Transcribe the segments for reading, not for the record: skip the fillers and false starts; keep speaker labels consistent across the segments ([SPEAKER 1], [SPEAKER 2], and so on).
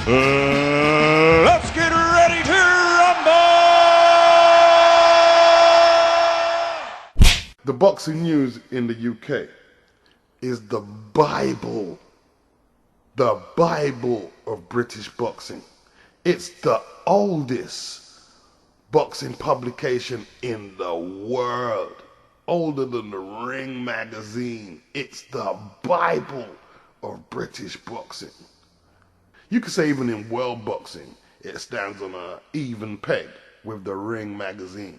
[SPEAKER 1] Let's get ready to rumble!
[SPEAKER 2] The boxing news in the UK is the Bible of British boxing. It's the oldest boxing publication in the world, older than the Ring magazine. It's the Bible of British boxing. You could say even in world boxing, it stands on an even peg with the Ring magazine.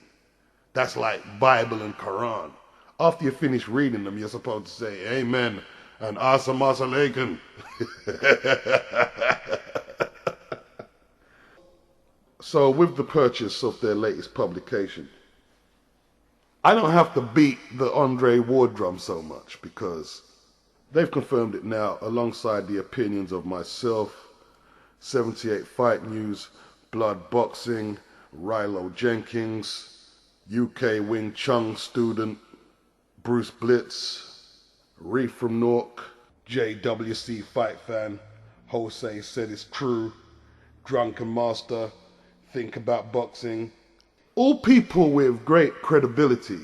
[SPEAKER 2] That's like Bible and Quran. After you finish reading them, you're supposed to say Amen and Assalamu alaikum. So with the purchase of their latest publication, I don't have to beat the Andre Ward drum so much because they've confirmed it now alongside the opinions of myself, 78 Fight News, Blood Boxing, Rilo Jenkins, UK Wing Chun student, Bruce Blitz, Reef from Newark, JWC Fight Fan, Jose Said It's True, Drunken Master, Think About Boxing. All people with great credibility,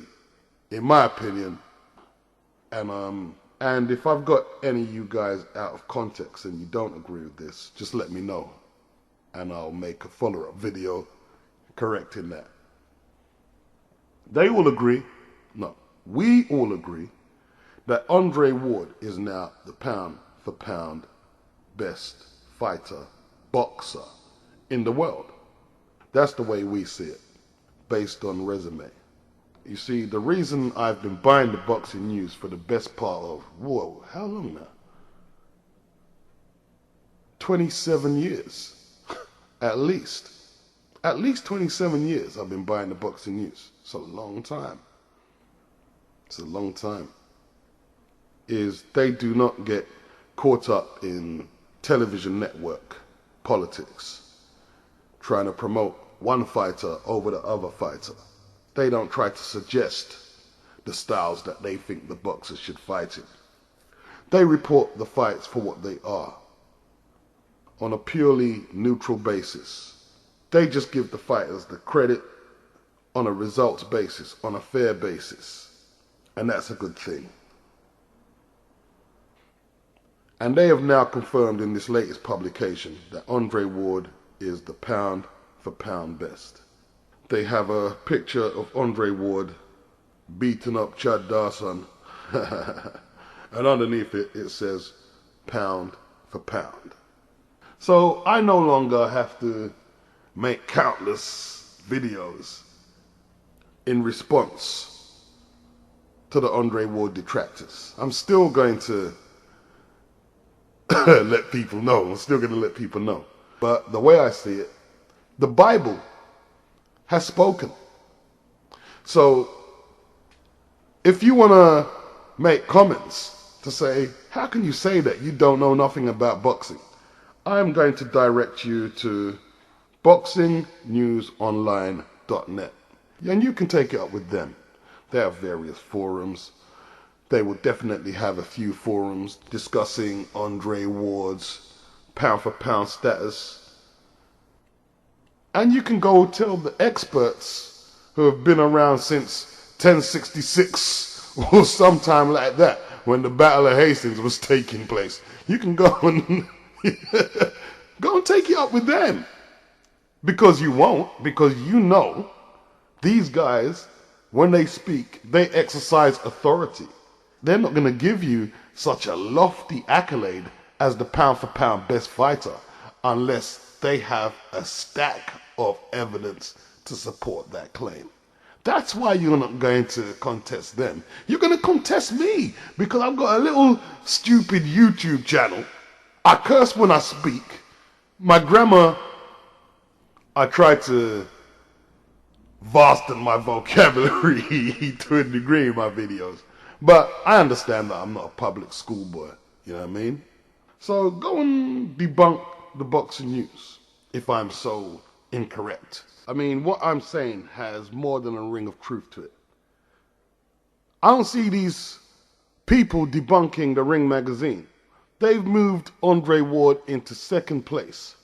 [SPEAKER 2] in my opinion, and if I've got any of you guys out of context and you don't agree with this, just let me know and I'll make a follow-up video correcting that. They all agree, no, we all agree that Andre Ward is now the pound for pound best fighter, boxer in the world. That's the way we see it, based on resume. You see, the reason I've been buying the boxing news for the best part of, whoa, how long now? 27 years, at least. At least 27 years I've been buying the boxing news. It's a long time. It's a long time. Is they do not get caught up in television network politics, trying to promote one fighter over the other fighter. They don't try to suggest the styles that they think the boxers should fight in. They report the fights for what they are, on a purely neutral basis. They just give the fighters the credit on a results basis, on a fair basis. And that's a good thing. And they have now confirmed in this latest publication that Andre Ward is the pound for pound best. They have a picture of Andre Ward beating up Chad Dawson, and underneath it, it says pound for pound. So I no longer have to make countless videos in response to the Andre Ward detractors. I'm still going to let people know. I'm still going to let people know. But the way I see it, the Bible has spoken. So if you want to make comments to say, how can you say that you don't know nothing about boxing? I'm going to direct you to boxingnewsonline.net. And you can take it up with them. They have various forums. They will definitely have a few forums discussing Andre Ward's pound for pound status. And you can go tell the experts who have been around since 1066 or sometime like that, when the Battle of Hastings was taking place. You can go and go and take it up with them. Because you won't, because you know these guys, when they speak, they exercise authority. They're not going to give you such a lofty accolade as the pound for pound best fighter unless they have a stack of evidence to support that claim. That's why you're not going to contest them. You're going to contest me because I've got a little stupid YouTube channel. I curse when I speak. My grammar, I try to vasten my vocabulary to a degree in my videos. But I understand that I'm not a public schoolboy. You know what I mean? So go and debunk the boxing news if I'm so incorrect. I mean, what I'm saying has more than a ring of truth to it. I don't see these people debunking the Ring magazine. They've moved Andre Ward into second place.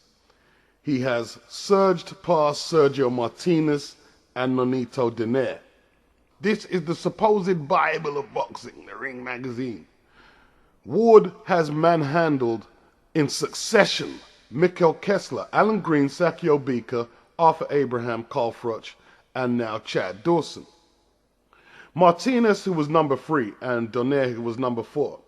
[SPEAKER 2] He has surged past Sergio Martinez and Nonito Donaire. This is the supposed Bible of boxing, the Ring magazine. Ward has manhandled in succession Mikkel Kessler, Alan Green, Sakio Bika, Arthur Abraham, Carl Froch, and now Chad Dawson. Martinez, who was number 3, and Donaire, who was number 4,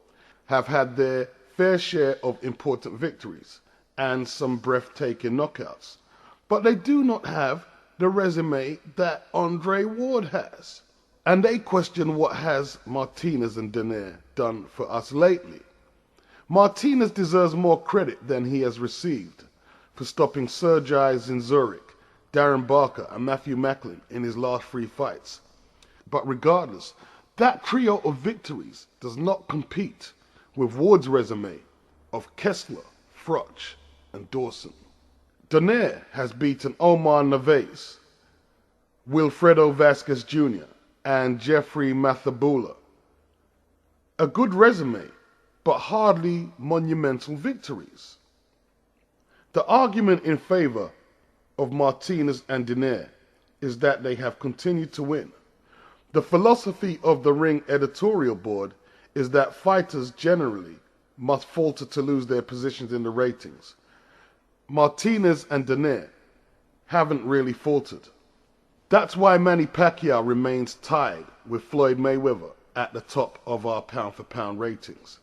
[SPEAKER 2] have had their fair share of important victories and some breathtaking knockouts. But they do not have the resume that Andre Ward has. And they question what has Martinez and Donaire done for us lately. Martinez deserves more credit than he has received for stopping Sergei Zinzurich, Darren Barker and Matthew Macklin in his last 3 fights. But regardless, that trio of victories does not compete with Ward's resume of Kessler, Froch and Dawson. Donaire has beaten Omar Naves, Wilfredo Vasquez Jr. and Jeffrey Mathabula. A good resume, but hardly monumental victories. The argument in favor of Martinez and Donaire is that they have continued to win. The philosophy of the Ring editorial board is that fighters generally must falter to lose their positions in the ratings. Martinez and Donaire haven't really faltered. That's why Manny Pacquiao remains tied with Floyd Mayweather at the top of our pound-for-pound ratings.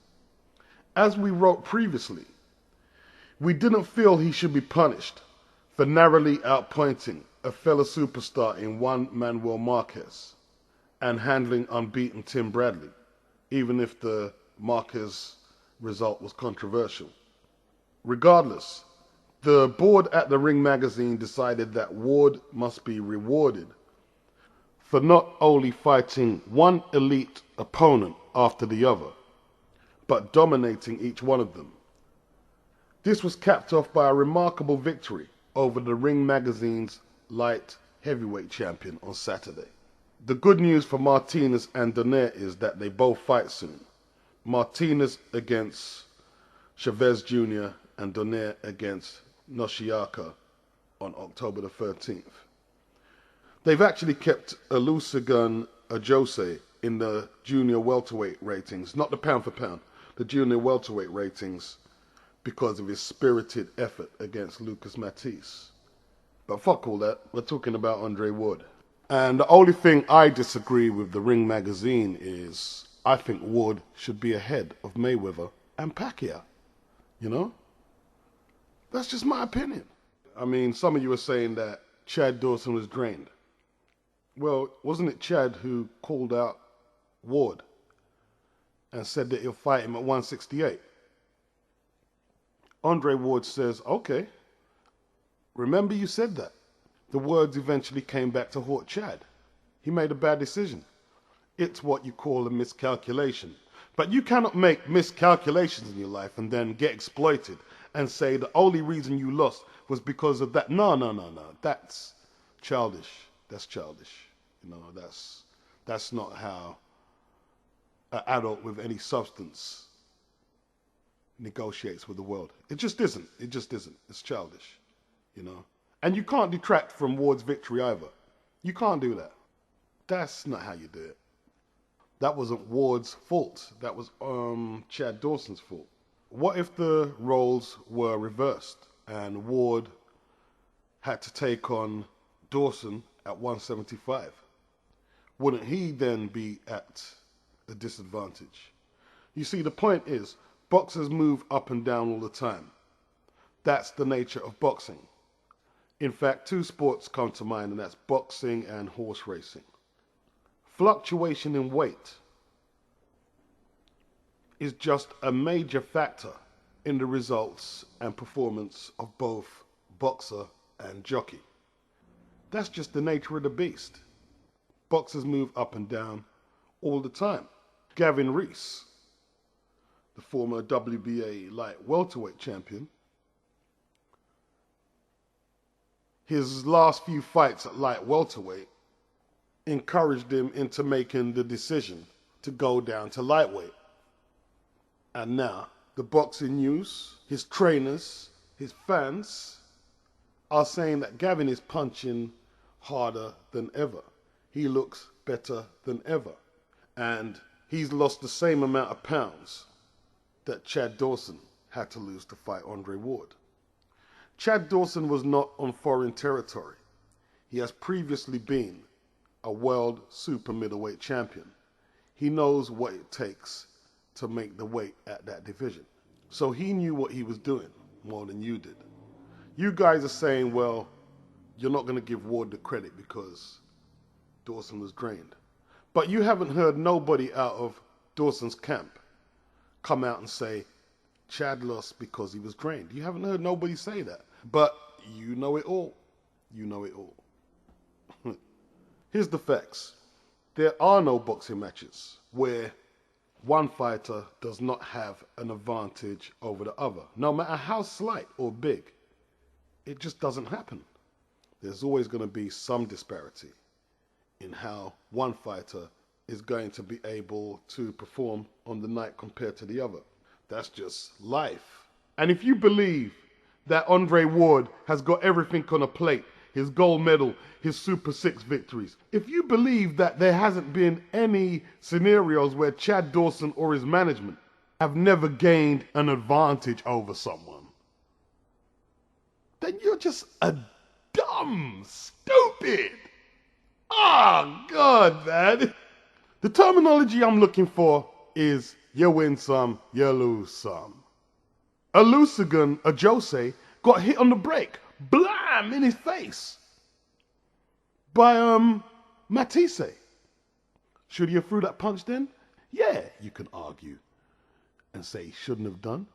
[SPEAKER 2] As we wrote previously, we didn't feel he should be punished for narrowly outpointing a fellow superstar in Juan Manuel Marquez and handling unbeaten Tim Bradley, even if the Marquez result was controversial. Regardless, the board at the Ring magazine decided that Ward must be rewarded for not only fighting one elite opponent after the other, but dominating each one of them. This was capped off by a remarkable victory over the Ring magazine's light heavyweight champion on Saturday. The good news for Martinez and Donaire is that they both fight soon. Martinez against Chavez Jr. and Donaire against Noshiaka on October the 13th. They've actually kept Olusegun Ajose in the junior welterweight ratings, not the pound for pound, the junior welterweight ratings, because of his spirited effort against Lucas Matisse. But fuck all that, we're talking about Andre Ward. And the only thing I disagree with the Ring magazine is I think Ward should be ahead of Mayweather and Pacquiao, you know? That's just my opinion. I mean, some of you are saying that Chad Dawson was drained. Well, wasn't it Chad who called out Ward and said that he'll fight him at 168? Andre Ward says, okay, remember you said that. The words eventually came back to haunt Chad. He made a bad decision. It's what you call a miscalculation. But you cannot make miscalculations in your life and then get exploited and say the only reason you lost was because of that. No. That's childish. That's childish. You know, that's not how an adult with any substance negotiates with the world. It just isn't. It just isn't. It's childish, you know. And you can't detract from Ward's victory either. You can't do that. That's not how you do it. That wasn't Ward's fault. That was Chad Dawson's fault. What if the roles were reversed and Ward had to take on Dawson at 175? Wouldn't he then be at a disadvantage? You see, the point is, boxers move up and down all the time. That's the nature of boxing. In fact, 2 sports come to mind, and that's boxing and horse racing. Fluctuation in weight is just a major factor in the results and performance of both boxer and jockey. That's just the nature of the beast. Boxers move up and down all the time. Gavin Rees, the former WBA light welterweight champion, his last few fights at light welterweight encouraged him into making the decision to go down to lightweight. And now, the boxing news, his trainers, his fans, are saying that Gavin is punching harder than ever. He looks better than ever. And he's lost the same amount of pounds that Chad Dawson had to lose to fight Andre Ward. Chad Dawson was not on foreign territory. He has previously been a world super middleweight champion. He knows what it takes to make the weight at that division. So he knew what he was doing more than you did. You guys are saying, well, you're not going to give Ward the credit because Dawson was drained. But you haven't heard nobody out of Dawson's camp come out and say, Chad lost because he was drained. You haven't heard nobody say that. But you know it all. You know it all. Here's the facts. There are no boxing matches where one fighter does not have an advantage over the other, no matter how slight or big. It just doesn't happen. There's always going to be some disparity in how one fighter is going to be able to perform on the night compared to the other. That's just life. And if you believe that Andre Ward has got everything on a plate, his gold medal, his Super 6 victories, if you believe that there hasn't been any scenarios where Chad Dawson or his management have never gained an advantage over someone, then you're just a dumb, stupid. Oh, God, man. The terminology I'm looking for is you win some, you lose some. A Lusigan, a Jose, got hit on the break, blam, in his face by Matisse. Should he have threw that punch then? Yeah, you can argue and say he shouldn't have done.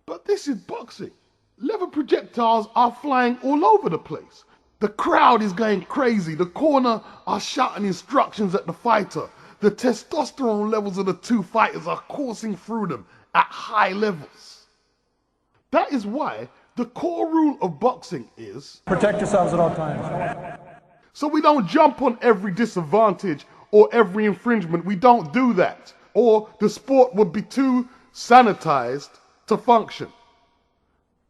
[SPEAKER 2] But this is boxing. Leather projectiles are flying all over the place. The crowd is going crazy. The corner are shouting instructions at the fighter. The testosterone levels of the two fighters are coursing through them at high levels. That is why the core rule of boxing is
[SPEAKER 3] protect yourselves at all times.
[SPEAKER 2] So we don't jump on every disadvantage or every infringement. We don't do that. Or the sport would be too sanitized to function.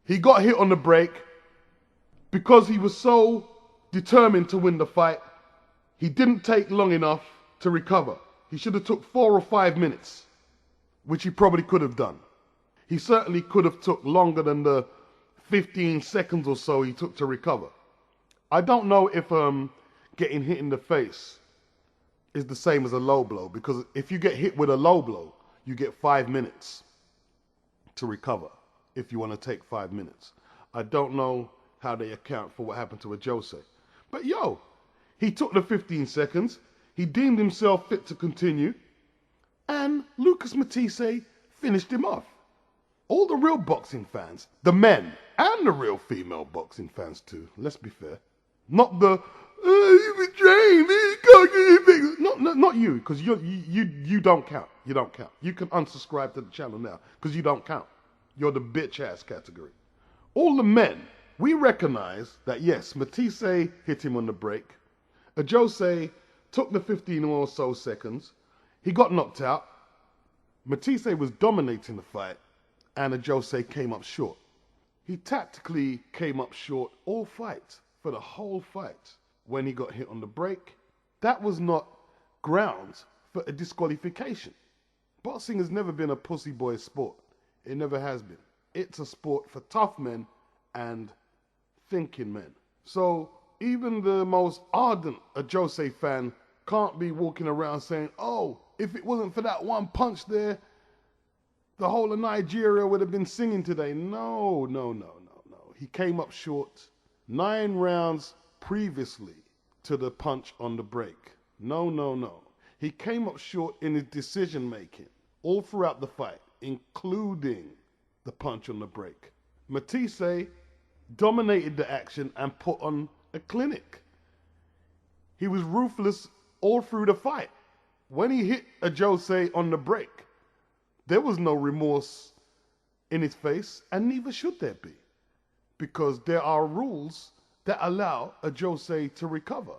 [SPEAKER 2] He got hit on the break because he was so determined to win the fight. He didn't take long enough to recover. He should have took 4 or 5 minutes, which he probably could have done. He certainly could have took longer than the 15 seconds or so he took to recover. I don't know if getting hit in the face is the same as a low blow, because if you get hit with a low blow, you get 5 minutes to recover if you want to take 5 minutes. I don't know how they account for what happened to a Jose. But yo, he took the 15 seconds, he deemed himself fit to continue, and Lucas Matisse finished him off. All the real boxing fans, the men, and the real female boxing fans too, let's be fair. Not the, you betrayed me, not you, because you don't count. You don't count. You can unsubscribe to the channel now, because you don't count. You're the bitch-ass category. All the men, we recognize that yes, Matisse hit him on the break. A Jose took the 15 or so seconds. He got knocked out. Matisse was dominating the fight, and a Jose came up short. He tactically came up short all fight, for the whole fight. When he got hit on the break, that was not grounds for a disqualification. Boxing has never been a pussy boy sport. It never has been. It's a sport for tough men and thinking men. So even the most ardent Jose fan can't be walking around saying, oh, if it wasn't for that one punch there, the whole of Nigeria would have been singing today. No. He came up short 9 rounds previously to the punch on the break. No. He came up short in his decision making all throughout the fight, including the punch on the break. Matisse dominated the action and put on a clinic. He was ruthless all through the fight. When he hit a Jose on the break, there was no remorse in his face, and neither should there be, because there are rules that allow a Jose to recover.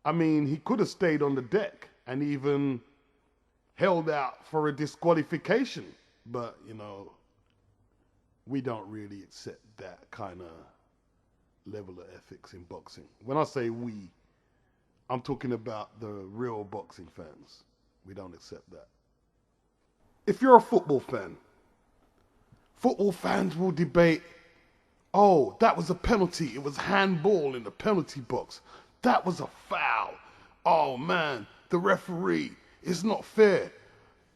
[SPEAKER 2] I mean, he could have stayed on the deck and even held out for a disqualification, but, you know, we don't really accept that kind of level of ethics in boxing. When I say we, I'm talking about the real boxing fans. We don't accept that. If you're a football fan, football fans will debate, oh, that was a penalty. It was handball in the penalty box. That was a foul. Oh man, the referee, it's not fair.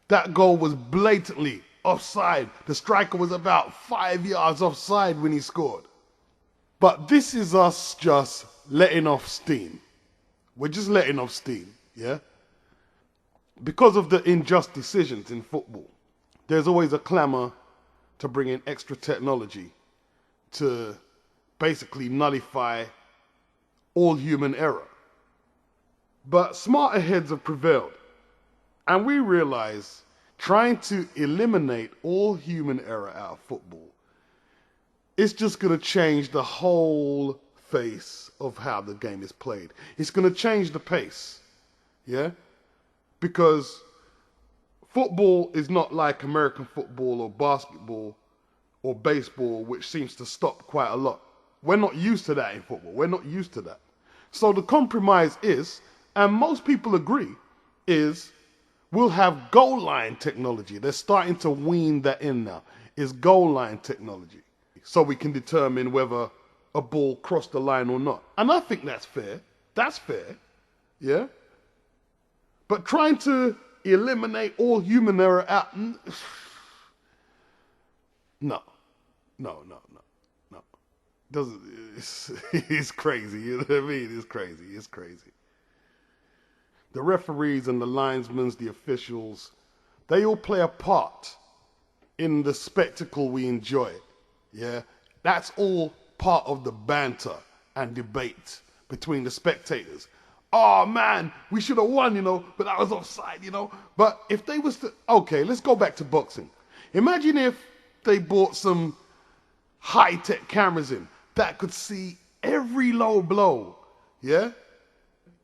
[SPEAKER 2] That goal was blatantly offside. The striker was about 5 yards offside when he scored. But this is us just letting off steam. We're just letting off steam, yeah? Because of the unjust decisions in football, there's always a clamor to bring in extra technology to basically nullify all human error. But smarter heads have prevailed. And we realize trying to eliminate all human error out of football, it's just going to change the whole face of how the game is played. It's going to change the pace, yeah? Because football is not like American football or basketball or baseball, which seems to stop quite a lot. We're not used to that in football. We're not used to that. So the compromise is, and most people agree, is we'll have goal line technology. They're starting to wean that in now, is goal line technology. So we can determine whether a ball crossed the line or not. And I think that's fair. That's fair, yeah? But trying to eliminate all human error out, no. It's crazy, you know what I mean? It's crazy. The referees and the linesmen, the officials, they all play a part in the spectacle we enjoy, yeah? That's all part of the banter and debate between the spectators. Oh man, we should have won, but that was offside, But if they was to, okay, let's go back to boxing. Imagine if they bought some high-tech cameras in that could see every low blow, yeah?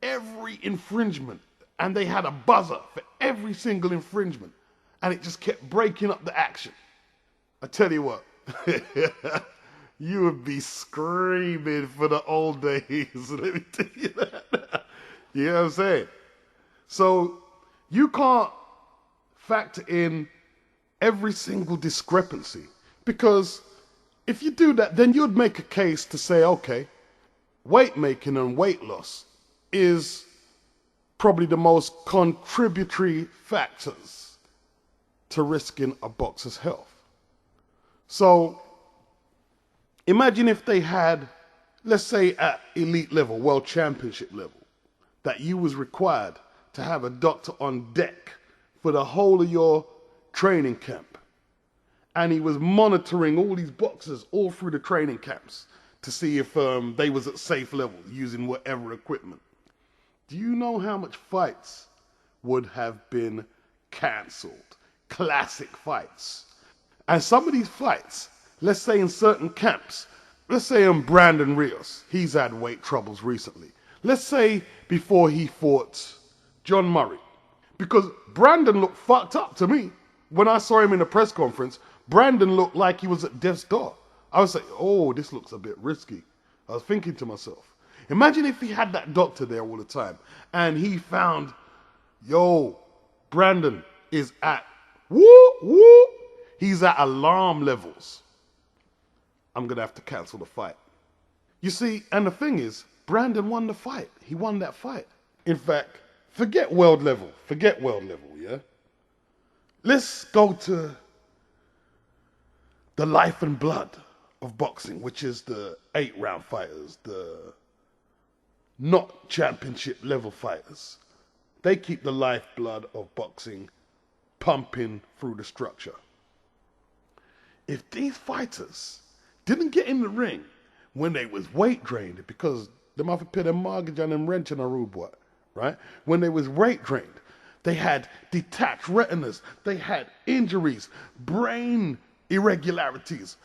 [SPEAKER 2] Every infringement. And they had a buzzer for every single infringement. And it just kept breaking up the action. I tell you what, you would be screaming for the old days. Let me tell you that. You know what I'm saying? So you can't factor in every single discrepancy, because if you do that, then you'd make a case to say, okay, weight making and weight loss is probably the most contributory factors to risking a boxer's health. So imagine if they had, let's say at elite level, world championship level, that you was required to have a doctor on deck for the whole of your training camp. And he was monitoring all these boxers all through the training camps to see if they was at safe level using whatever equipment. Do you know how much fights would have been cancelled? Classic fights. And some of these fights, let's say in certain camps, let's say Brandon Rios, he's had weight troubles recently. Let's say before he fought John Murray. Because Brandon looked fucked up to me. When I saw him in a press conference, Brandon looked like he was at death's door. I was like, oh, this looks a bit risky. I was thinking to myself, imagine if he had that doctor there all the time and he found, yo, Brandon is at, he's at alarm levels. I'm going to have to cancel the fight. You see, and the thing is, Brandon won the fight. He won that fight. In fact, forget world level, yeah? Let's go to the life and blood of boxing, which is the 8-round fighters, the not championship level fighters. They keep the lifeblood of boxing pumping through the structure. If these fighters didn't get in the ring when they was weight drained, because them have to pay them mortgage and them rent in a rude boy, right? When they was weight drained, they had detached retinas, they had injuries, brain irregularities,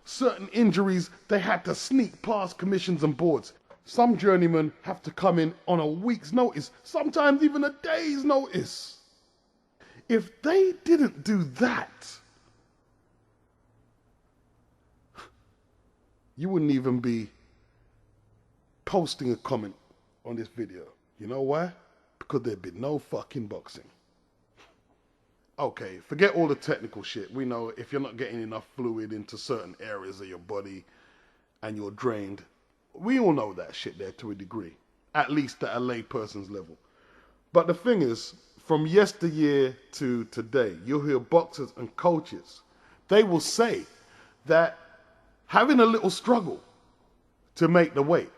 [SPEAKER 2] certain injuries, they had to sneak past commissions and boards. Some journeymen have to come in on a week's notice, sometimes even a day's notice. If they didn't do that, you wouldn't even be posting a comment on this video. You know why? Because there'd be no fucking boxing. Okay, forget all the technical shit. We know if you're not getting enough fluid into certain areas of your body and you're drained, we all know that shit there to a degree, at least at a lay person's level. But the thing is, from yesteryear to today, you'll hear boxers and coaches, they will say that having a little struggle to make the weight,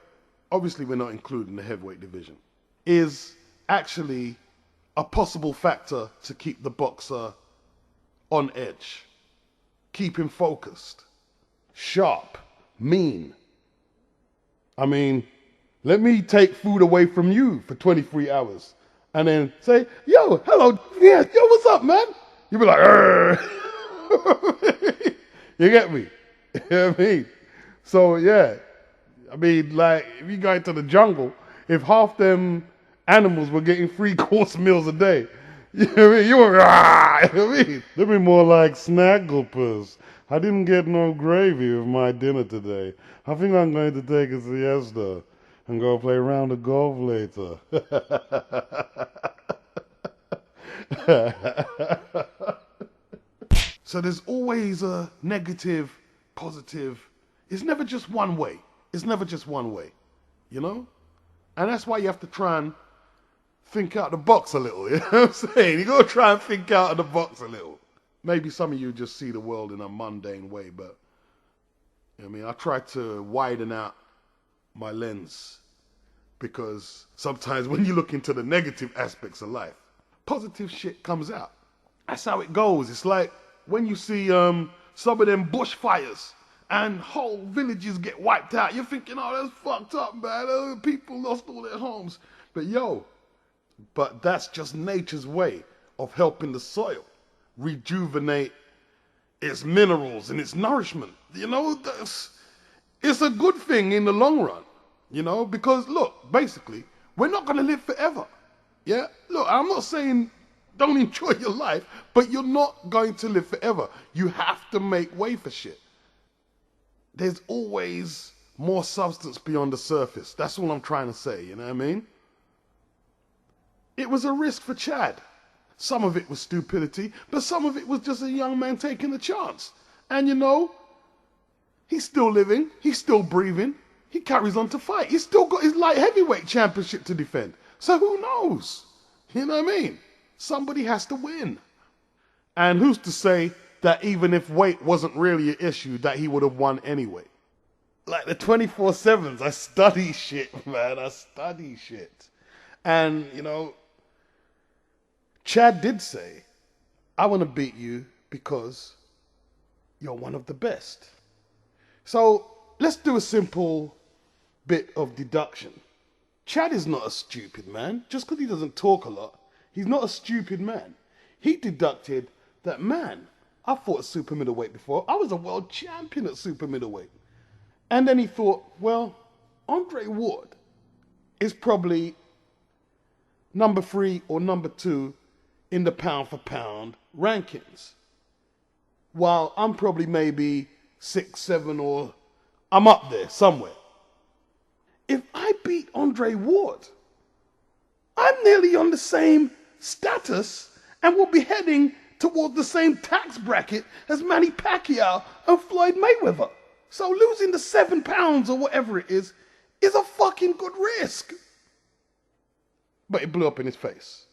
[SPEAKER 2] obviously we're not including the heavyweight division, is actually a possible factor to keep the boxer on edge, keep him focused, sharp, mean. I mean, let me take food away from you for 23 hours and then say, yo, hello, yeah, yo, what's up, man? You'll be like, you get me? You know what I mean? So, yeah, I mean, like, if you go into the jungle, if half them animals were getting 3-course meals a day, you know what I mean? You were, you know what I mean? They'd be more like snagglepuss. I didn't get no gravy with my dinner today. I think I'm going to take a siesta and go play a round of golf later. So there's always a negative, positive. It's never just one way. It's never just one way, you know? And that's why you have to try and think out the box a little, you know what I'm saying? You got to try and think out of the box a little. Maybe some of you just see the world in a mundane way, but I mean, I try to widen out my lens because sometimes when you look into the negative aspects of life, positive shit comes out. That's how it goes. It's like when you see some of them bushfires and whole villages get wiped out, you're thinking, oh, that's fucked up, man. Oh, people lost all their homes. But that's just nature's way of helping the soil rejuvenate its minerals and its nourishment. You know, it's a good thing in the long run, you know, because look, basically, we're not going to live forever. Yeah? Look, I'm not saying don't enjoy your life, but you're not going to live forever. You have to make way for shit. There's always more substance beyond the surface. That's all I'm trying to say, you know what I mean? It was a risk for Chad. Some of it was stupidity, but some of it was just a young man taking a chance. And you know, he's still living, he's still breathing, he carries on to fight. He's still got his light heavyweight championship to defend. So who knows? You know what I mean? Somebody has to win. And who's to say that even if weight wasn't really an issue, that he would have won anyway? Like the 24/7s, I study shit, man. I study shit. And, you know, Chad did say, I want to beat you because you're one of the best. So let's do a simple bit of deduction. Chad is not a stupid man. Just because he doesn't talk a lot, he's not a stupid man. He deducted that, man, I fought at super middleweight before. I was a world champion at super middleweight. And then he thought, well, Andre Ward is probably number 3 or number 2 in the pound for pound rankings. While I'm probably maybe 6, 7, or I'm up there somewhere. If I beat Andre Ward, I'm nearly on the same status and will be heading toward the same tax bracket as Manny Pacquiao and Floyd Mayweather. So losing the 7 pounds or whatever it is a fucking good risk. But it blew up in his face.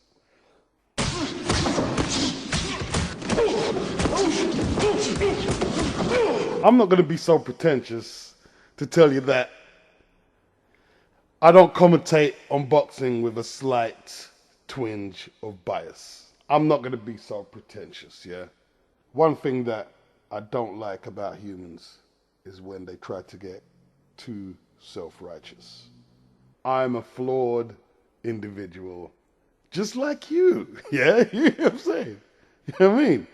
[SPEAKER 2] I'm not going to be so pretentious to tell you that I don't commentate on boxing with a slight twinge of bias. I'm not going to be so pretentious, yeah? One thing that I don't like about humans is when they try to get too self-righteous. I'm a flawed individual, just like you, yeah? You know what I'm saying? You know what I mean?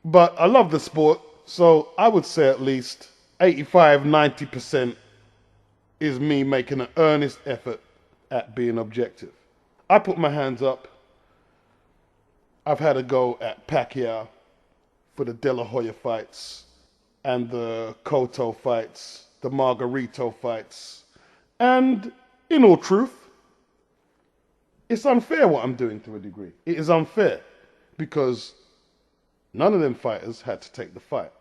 [SPEAKER 2] But I love the sport, so I would say at least 85-90% is me making an earnest effort at being objective. I put my hands up. I've had a go at Pacquiao for the De La Hoya fights and the Cotto fights, the Margarito fights. And In all truth, it's unfair what I'm doing to a degree. It is unfair because none of them fighters had to take the fight.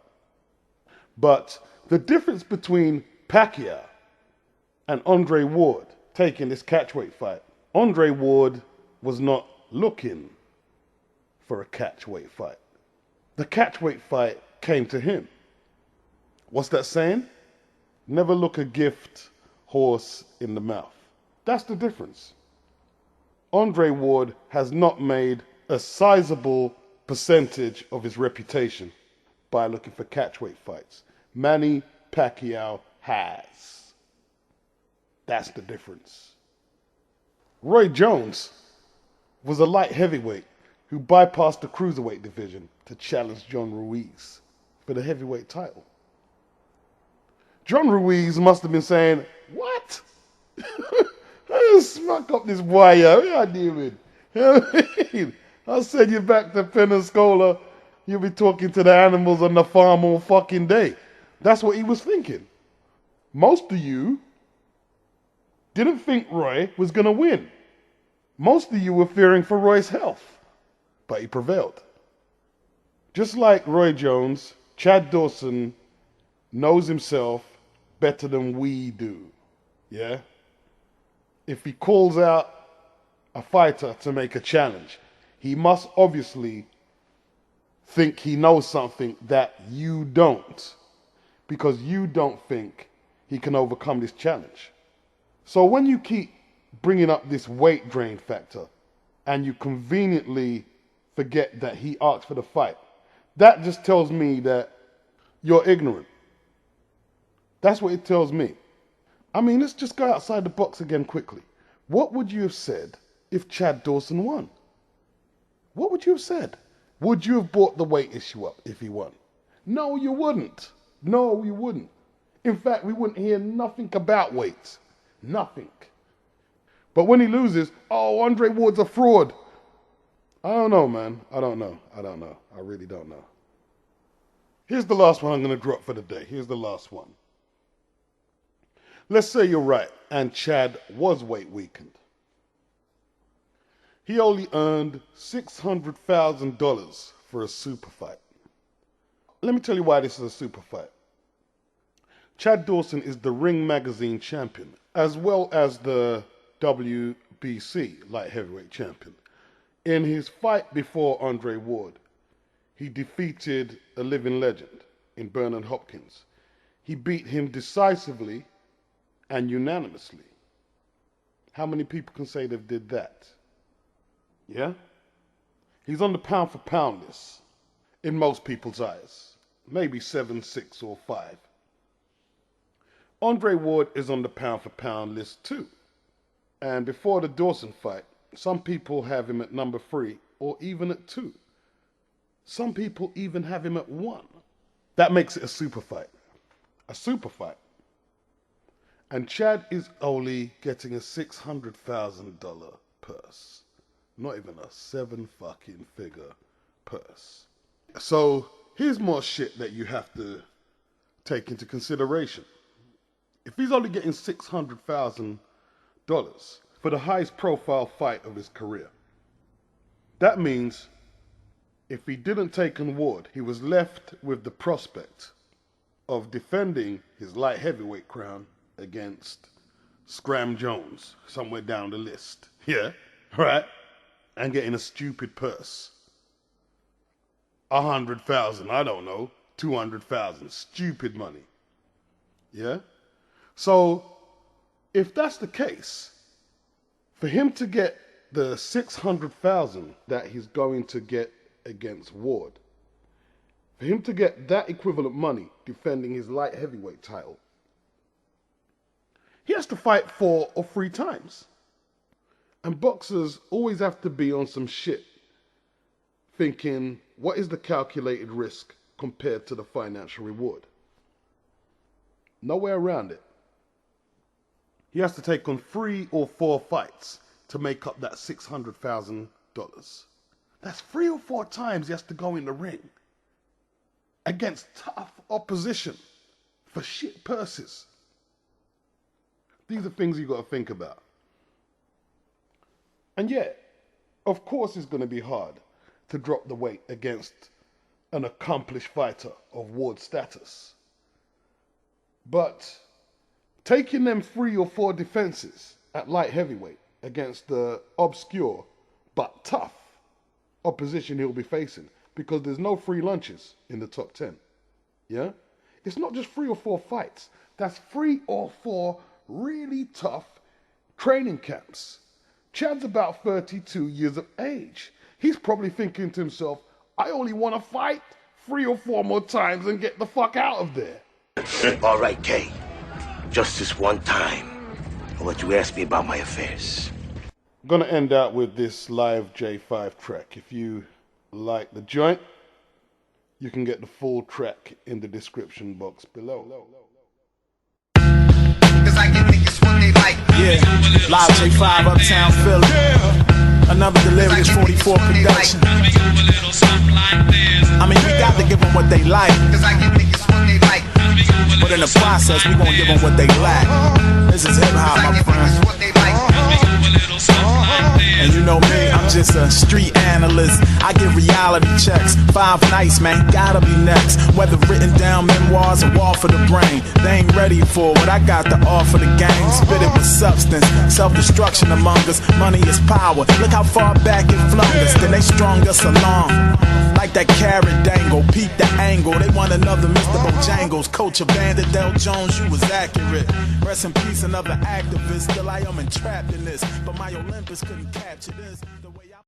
[SPEAKER 2] But the difference between Pacquiao and Andre Ward taking this catchweight fight, Andre Ward was not looking for a catchweight fight. The catchweight fight came to him. What's that saying? Never look a gift horse in the mouth. That's the difference. Andre Ward has not made a sizable percentage of his reputation by looking for catchweight fights. Manny Pacquiao has. That's the difference. Roy Jones was a light heavyweight who bypassed the cruiserweight division to challenge John Ruiz for the heavyweight title. John Ruiz must have been saying, "What? I'll smack up this boy, yo. What are you doing? You know what I mean? I'll send you back to Pensacola. You'll be talking to the animals on the farm all fucking day." That's what he was thinking. Most of you didn't think Roy was going to win. Most of you were fearing for Roy's health. But he prevailed. Just like Roy Jones, Chad Dawson knows himself better than we do. Yeah? If he calls out a fighter to make a challenge, he must obviously think he knows something that you don't, because you don't think he can overcome this challenge. So when you keep bringing up this weight drain factor and you conveniently forget that he asked for the fight, that just tells me that you're ignorant. That's what it tells me. I mean, let's just go outside the box again quickly. What would you have said if Chad Dawson won? What would you have said? Would you have brought the weight issue up if he won? No, you wouldn't. No, you wouldn't. In fact, we wouldn't hear nothing about weights. Nothing. But when he loses, oh, Andre Ward's a fraud. I don't know, man. I don't know. I really don't know. Here's the last one I'm going to drop for the day. Here's the last one. Let's say you're right and Chad was weight weakened. He only earned $600,000 for a super fight. Let me tell you why this is a super fight. Chad Dawson is the Ring Magazine champion, as well as the WBC light heavyweight champion. In his fight before Andre Ward, he defeated a living legend in Bernard Hopkins. He beat him decisively and unanimously. How many people can say they've did that? Yeah? He's on the pound for pound list in most people's eyes. Maybe 7, 6, or 5. Andre Ward is on the pound for pound list too. And before the Dawson fight, some people have him at number 3 or even at 2. Some people even have him at 1. That makes it a super fight. A super fight. And Chad is only getting a $600,000 purse. Not even a 7 fucking figure purse. So here's more shit that you have to take into consideration. If he's only getting $600,000 for the highest profile fight of his career, that means if he didn't take an award, he was left with the prospect of defending his light heavyweight crown against Scram Jones somewhere down the list. Yeah, right? And getting a stupid purse. 100,000, I don't know, 200,000, stupid money. Yeah? So, if that's the case, for him to get the 600,000 that he's going to get against Ward, for him to get that equivalent money defending his light heavyweight title, he has to fight 4 or 3 times. And boxers always have to be on some shit, thinking, what is the calculated risk compared to the financial reward? No way around it. He has to take on 3 or 4 fights to make up that $600,000. That's 3 or 4 times he has to go in the ring against tough opposition for shit purses. These are things you've got to think about. And yet, of course it's going to be hard to drop the weight against an accomplished fighter of Ward status. But taking them 3 or 4 defenses at light heavyweight against the obscure but tough opposition he'll be facing, because there's no free lunches in the top 10. Yeah? It's not just 3 or 4 fights. That's 3 or 4 really tough training camps. Chad's about 32 years of age. He's probably thinking to himself, I only want to fight 3 or 4 more times and get the fuck out of there.
[SPEAKER 4] All right, Kay. Just this one time. I'll let you ask me about my affairs.
[SPEAKER 2] I'm going to end out with this live J5 track. If you like the joint, you can get the full track in the description box below.
[SPEAKER 5] Yeah, live J5 Uptown Philly. Another delirious 44 production. I mean, we got to give them what they like, but in the process, we gon' give them what they lack. This is hip hop, my friend. And you know me, I'm just a street analyst. I give reality checks. 5 nights, man, gotta be next. Whether written down memoirs or wall for the brain, they ain't ready for what I got to offer the game. Spit it with substance, self-destruction among us. Money is power. Look how far back it flung us. Then they strung us along like that carrot dangle. Peep the angle. They want another Mr. Bojangles. Coach of Bandit Del Jones, you was accurate. Rest in peace, another activist. Still I am entrapped in this, but my Olympus couldn't capture this.